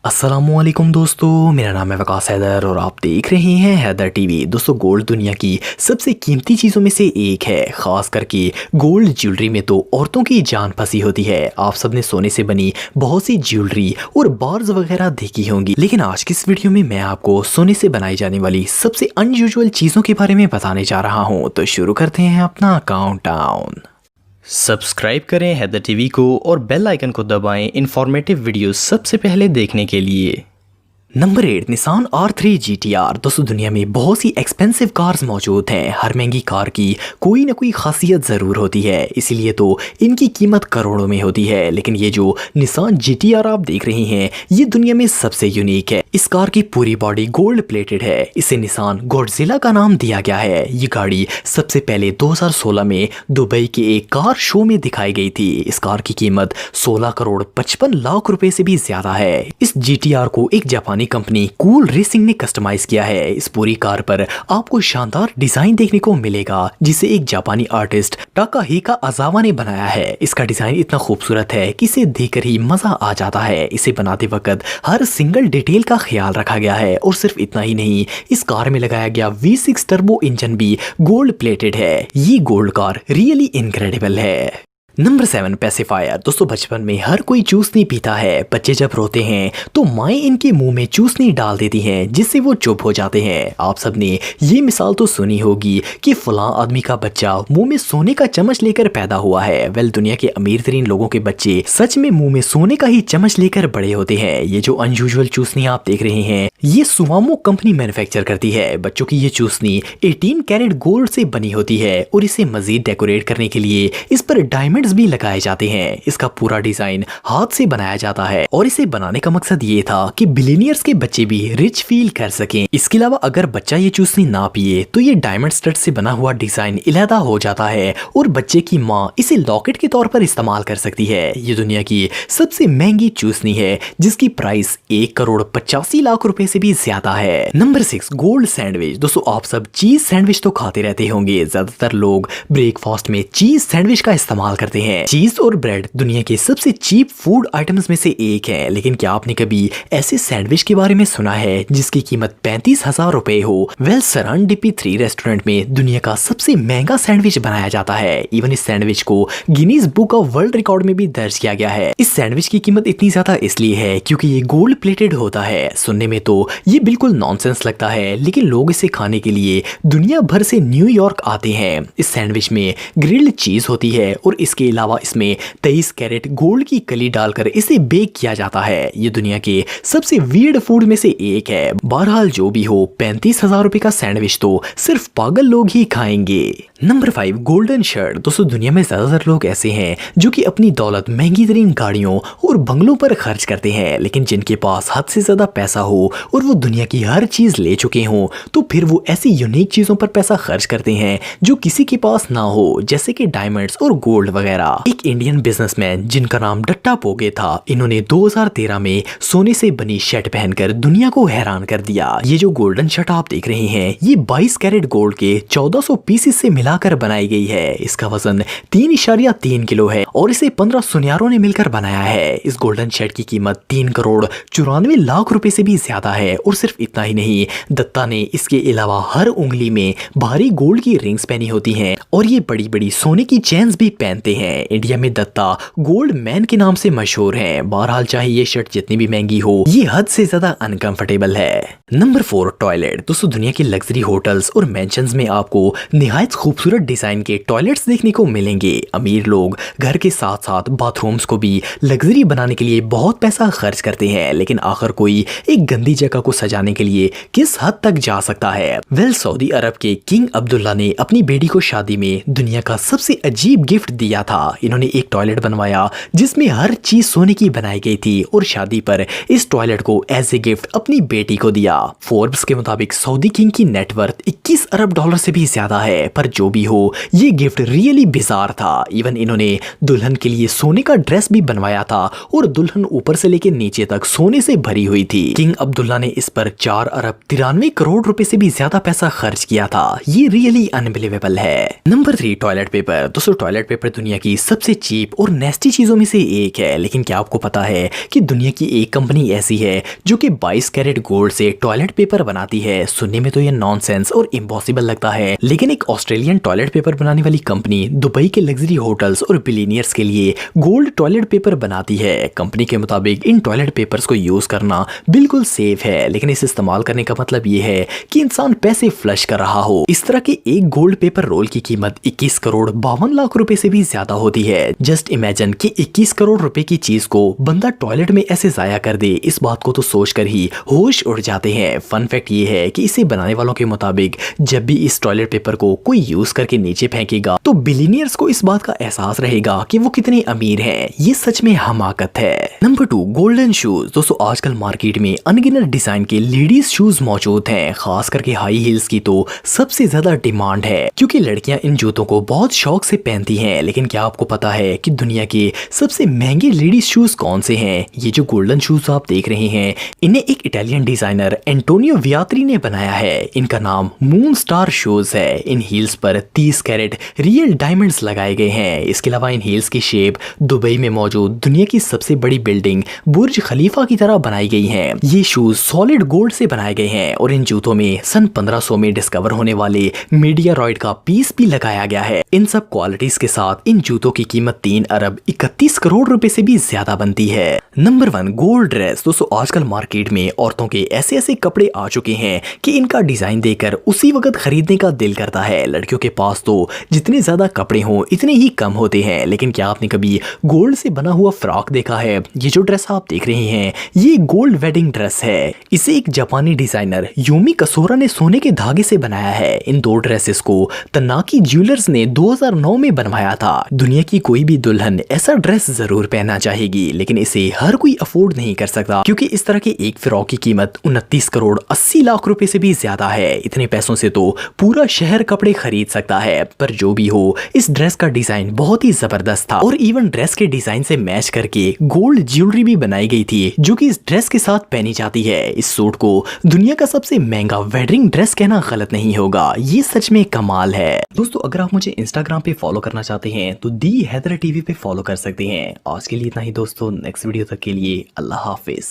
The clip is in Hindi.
अस्सलामुअलैकुम दोस्तों, मेरा नाम है वकास हैदर और आप देख रहे हैं हैदर टीवी। दोस्तों, गोल्ड दुनिया की सबसे कीमती चीज़ों में से एक है। ख़ास करके गोल्ड ज्वेलरी में तो औरतों की जान फंसी होती है। आप सबने सोने से बनी बहुत सी ज्वेलरी और बार्स वगैरह देखी होंगी, लेकिन आज की इस वीडियो में मैं आपको सोने से बनाई जाने वाली सबसे अनयूजुअल चीज़ों के बारे में बताने जा रहा हूँ। तो शुरू करते हैं अपना काउंटडाउन। सब्सक्राइब करें हैदर टीवी को और बेल आइकन को दबाएं इंफॉर्मेटिव वीडियोस सबसे पहले देखने के लिए। Number 8, Nissan R3 GTR। दोस्तों, दुनिया में बहुत सी एक्सपेंसिव कार्स मौजूद हैं। हर महंगी कार की कोई ना कोई खासियत ज़रूर होती है, इसीलिए तो इनकी कीमत करोड़ों में होती है। लेकिन ये जो निसान GTR आप देख रहे हैं, ये दुनिया में सबसे यूनिक है। इस कार की पूरी बॉडी गोल्ड प्लेटेड है। इसे निसान गॉडजिला का नाम दिया गया है। ये गाड़ी सबसे पहले 2016 में दुबई के एक कार शो में दिखाई गई थी। इस कार की कीमत 16 करोड़ 55 लाख रुपए से भी ज्यादा है। इस GTR को एक जापानी कंपनी कूल रेसिंग ने कस्टमाइज किया है। इस पूरी कार पर आपको शानदार डिजाइन देखने को मिलेगा, जिसे एक जापानी आर्टिस्ट टाकाहिका अजावा ने बनाया है। इसका डिजाइन इतना खूबसूरत है कि इसे देखकर ही मजा आ जाता है। इसे बनाते वक्त हर सिंगल डिटेल का ख्याल रखा गया है। और सिर्फ इतना ही नहीं, इस कार में लगाया गया V6 टर्बो इंजन भी गोल्ड प्लेटेड है। ये गोल्ड कार रियली इनक्रेडिबल है। Number 7, pacifier. दोस्तों, बचपन में हर कोई चूसनी पीता है। बच्चे जब रोते हैं तो माएँ इनके मुंह में चूसनी डाल देती हैं, जिससे वो चुप हो जाते हैं। आप सबने ये मिसाल तो सुनी होगी कि फलां आदमी का बच्चा मुंह में सोने का चम्मच लेकर पैदा हुआ है। वेल, दुनिया के अमीर तरीन लोगों के बच्चे सच में मुंह में सोने का ही चम्मच लेकर बड़े होते हैं। ये जो अनयूजुअल चूसनी आप देख रहे हैं, ये सुवामो कंपनी मैन्युफैक्चर करती है। बच्चों की ये चूसनी 18 कैरेट गोल्ड से बनी होती है और इसे मजीद डेकोरेट करने के लिए इस पर डायमंड भी लगाए जाते हैं। इसका पूरा डिजाइन हाथ से बनाया जाता है और इसे बनाने का मकसद ये था कि बिलियनियर्स के बच्चे भी रिच फील कर सकें। इसके अलावा अगर बच्चा ये चूसनी ना पिए तो ये डायमंड स्टड से बना हुआ डिजाइन इलादा हो जाता है और बच्चे की माँ इसे लॉकेट के तौर पर इस्तेमाल कर सकती है। ये दुनिया की सबसे महंगी चूसनी है, जिसकी प्राइस 1 करोड़ 85 लाख रुपए से भी ज्यादा है। Number 6, gold sandwich. दोस्तों, आप सब चीज सैंडविच तो खाते रहते होंगे। ज्यादातर लोग ब्रेकफास्ट में चीज सैंडविच का इस्तेमाल करते हैं। चीज और ब्रेड दुनिया के सबसे चीप फूड आइटम्स में से एक है, लेकिन क्या आपने कभी ऐसे सैंडविच के बारे में सुना है जिसकी कीमत 35,000 रुपए हो? वेल, सेरेंडिपी 3 रेस्टोरेंट में दुनिया का सबसे महंगा सैंडविच बनाया जाता है। इवन इस सैंडविच को Guinness book of world record में भी दर्ज किया गया है। इस सैंडविच की कीमत इतनी ज्यादा इसलिए है क्योंकि ये गोल्ड प्लेटेड होता है। सुनने में तो ये बिल्कुल नॉनसेंस लगता है, लेकिन लोग इसे खाने के लिए दुनिया भर से न्यूयॉर्क आते हैं। इस सैंडविच में ग्रिल्ड चीज होती है और इसके अलावा इसमें 23 कैरेट गोल्ड की कली डालकर इसे बेक किया जाता है। ये दुनिया के सबसे वियर्ड फूड में से एक है। बहरहाल जो भी हो, 35,000 रुपए का सैंडविच तो सिर्फ पागल लोग ही खाएंगे। Number 5, golden shirt. दोस्तों, दुनिया में ज्यादातर लोग ऐसे हैं जो कि अपनी दौलत महंगी तरीन गाड़ियों और बंगलों पर खर्च करते हैं, लेकिन जिनके पास हद से ज्यादा पैसा हो और वो दुनिया की हर चीज ले चुके हों, तो फिर वो ऐसी यूनिक चीजों पर पैसा खर्च करते हैं जो किसी के पास ना हो, जैसे कि डायमंड्स और गोल्ड वगैरह। एक इंडियन बिजनेसमैन जिनका नाम डट्टा पोगे था, इन्होंने 2013 में सोने से बनी शर्ट पहनकर दुनिया को हैरान कर दिया। ये जो गोल्डन शर्ट आप देख रहे हैं, ये 22 कैरेट गोल्ड के 1400 पीसेस से मिलाकर बनाई गई है। इसका वजन 3.3 किलो है और इसे 15 सुनियारों ने मिलकर बनाया है। इस गोल्डन शर्ट की कीमत 3 करोड़ 94 लाख रुपए से भी ज्यादा है। और सिर्फ इतना ही नहीं, दत्ता ने इसके अलावा हर उंगली में भारी गोल्ड की रिंग्स पहनी होती हैं और ये बड़ी बड़ी सोने की चेन्स भी पहनते हैं। इंडिया में दत्ता गोल्ड मैन के नाम से मशहूर हैं। बहरहाल चाहे ये शर्ट जितनी भी महंगी हो, ये हद से ज्यादा अनकंफर्टेबल है। Number 4, toilet. दोस्तों, दुनिया के लग्जरी होटल्स और मेंशंस में आपको निहायत खूबसूरत डिजाइन के टॉयलेट्स देखने को मिलेंगे। अमीर लोग घर के साथ साथ बाथरूम्स को भी लग्जरी बनाने के लिए बहुत पैसा खर्च करते हैं, लेकिन आखिर कोई एक गंदी जगह को सजाने के लिए किस हद तक जा सकता है? वेल, सऊदी अरब के किंग अब्दुल्ला ने अपनी बेटी को शादी में दुनिया का सबसे अजीब गिफ्ट दिया था। इन्होंने एक टॉयलेट बनवाया जिसमें हर चीज सोने की बनाई गई थी और शादी पर इस टॉयलेट को एज ए गिफ्ट अपनी बेटी को दिया। फोर्ब्स के मुताबिक सऊदी किंग की नेटवर्थ 21 अरब डॉलर से भी ज्यादा है। पर जो भी हो, ये गिफ्ट रियली बिजार था। इवन इन्होंने दुल्हन के लिए सोने का ड्रेस भी बनवाया था और दुल्हन ऊपर से लेकर नीचे तक सोने से भरी हुई थी। किंग अब्दुल्ला तल्ला ने इस पर 4 अरब 93 करोड़ रुपए से भी ज्यादा पैसा खर्च किया था। ये रियली अनबिलीवेबल है। Number 3 toilet paper. दोस्तों टॉयलेट पेपर दुनिया की सबसे चीप और नेस्टी चीजों में से एक है, लेकिन क्या आपको पता है कि दुनिया की एक कंपनी ऐसी है जो कि 22 कैरेट गोल्ड से टॉयलेट पेपर बनाती है। सुनने में तो ये नॉनसेंस और इम्पॉसिबल लगता है, लेकिन एक ऑस्ट्रेलियन टॉयलेट पेपर बनाने वाली कंपनी दुबई के लग्जरी होटल्स और बिलियनियर्स के लिए गोल्ड टॉयलेट पेपर बनाती है। कंपनी के मुताबिक इन टॉयलेट पेपर्स को यूज करना बिल्कुल सेफ है, लेकिन इसे इस्तेमाल करने का मतलब ये है कि इंसान पैसे फ्लश कर रहा हो। इस तरह के एक गोल्ड पेपर रोल की कीमत 21 करोड़ 52 लाख रुपए से भी ज्यादा होती है। जस्ट इमेजिन कि 21 करोड़ रुपए की चीज को बंदा टॉयलेट में ऐसे जाया कर दे। इस बात को तो सोचकर ही होश उड़ जाते हैं। फन फैक्ट ये है कि इसे बनाने वालों के मुताबिक जब भी इस टॉयलेट पेपर को कोई यूज करके नीचे फेंकेगा तो बिलियनियर्स को इस बात का एहसास रहेगा कि वो कितने अमीर हैं। ये सच में हमाकत है। Number 2 golden shoes. दोस्तों आजकल मार्केट में अनगिनत डिजाइन के लेडीज शूज मौजूद हैं, खास करके हाई हील्स की तो सबसे ज्यादा डिमांड है क्योंकि लड़कियां इन जूतों को बहुत शौक से पहनती हैं। लेकिन क्या आपको पता है कि दुनिया के सबसे महंगे लेडीज शूज कौन से हैं? ये जो गोल्डन शूज आप देख रहे हैं इन्हें एक इटालियन डिजाइनर एंटोनियो वियात्री ने बनाया है। इनका नाम मून स्टार शूज है। इन हील्स पर 30 कैरेट रियल डायमंड्स लगाए गए हैं। इसके अलावा इन हील्स की शेप दुबई में मौजूद दुनिया की सबसे बड़ी बिल्डिंग बुर्ज खलीफा की तरह बनाई गई है। ये शूज सॉलिड गोल्ड से बनाए गए हैं और इन जूतों में सन 1500 में डिस्कवर होने वाले मीडियारॉइड का पीस भी लगाया गया है। इन सब क्वालिटीज के साथ इन जूतों की कीमत 3 अरब 31 करोड़ रुपए से भी ज्यादा बनती है। Number 1 gold dress. दोस्तों आजकल मार्केट में औरतों के ऐसे ऐसे कपड़े आ चुके हैं कि इनका डिजाइन देखकर उसी वक्त खरीदने का दिल करता है। लड़कियों के पास तो जितने ज्यादा कपड़े हों इतने ही कम होते हैं। लेकिन क्या आपने कभी गोल्ड से बना हुआ फ्रॉक देखा है? ये जो ड्रेस आप देख रहे हैं ये गोल्ड वेडिंग ड्रेस है। इसे एक जापानी डिजाइनर यूमी कसोरा ने सोने के धागे से बनाया है। इन दो ड्रेसेस को तनाकी ज्वेलर्स ने 2009 में बनवाया था। दुनिया की कोई भी दुल्हन ऐसा ड्रेस जरूर पहनना चाहेगी, लेकिन इसे हर कोई अफोर्ड नहीं कर सकता क्योंकि इस तरह के एक फ्रॉक की कीमत 29 करोड़ 80 लाख रुपए से भी ज्यादा है। इतने पैसों से तो पूरा शहर कपड़े खरीद सकता है। पर जो भी हो, इस ड्रेस का डिजाइन बहुत ही जबरदस्त था और इवन ड्रेस के डिजाइन से मैच करके गोल्ड ज्वेलरी भी बनाई गई थी जो कि इस ड्रेस के साथ पहनी जाती है। इस सूट को दुनिया का सबसे महंगा वेडिंग ड्रेस कहना गलत नहीं होगा। ये सच में कमाल है। दोस्तों अगर आप मुझे इंस्टाग्राम पे फॉलो करना चाहते हैं तो दी हैदर टीवी पे फॉलो कर सकते हैं। आज के लिए इतना ही दोस्तों, नेक्स्ट वीडियो तक के लिए अल्लाह हाफिज।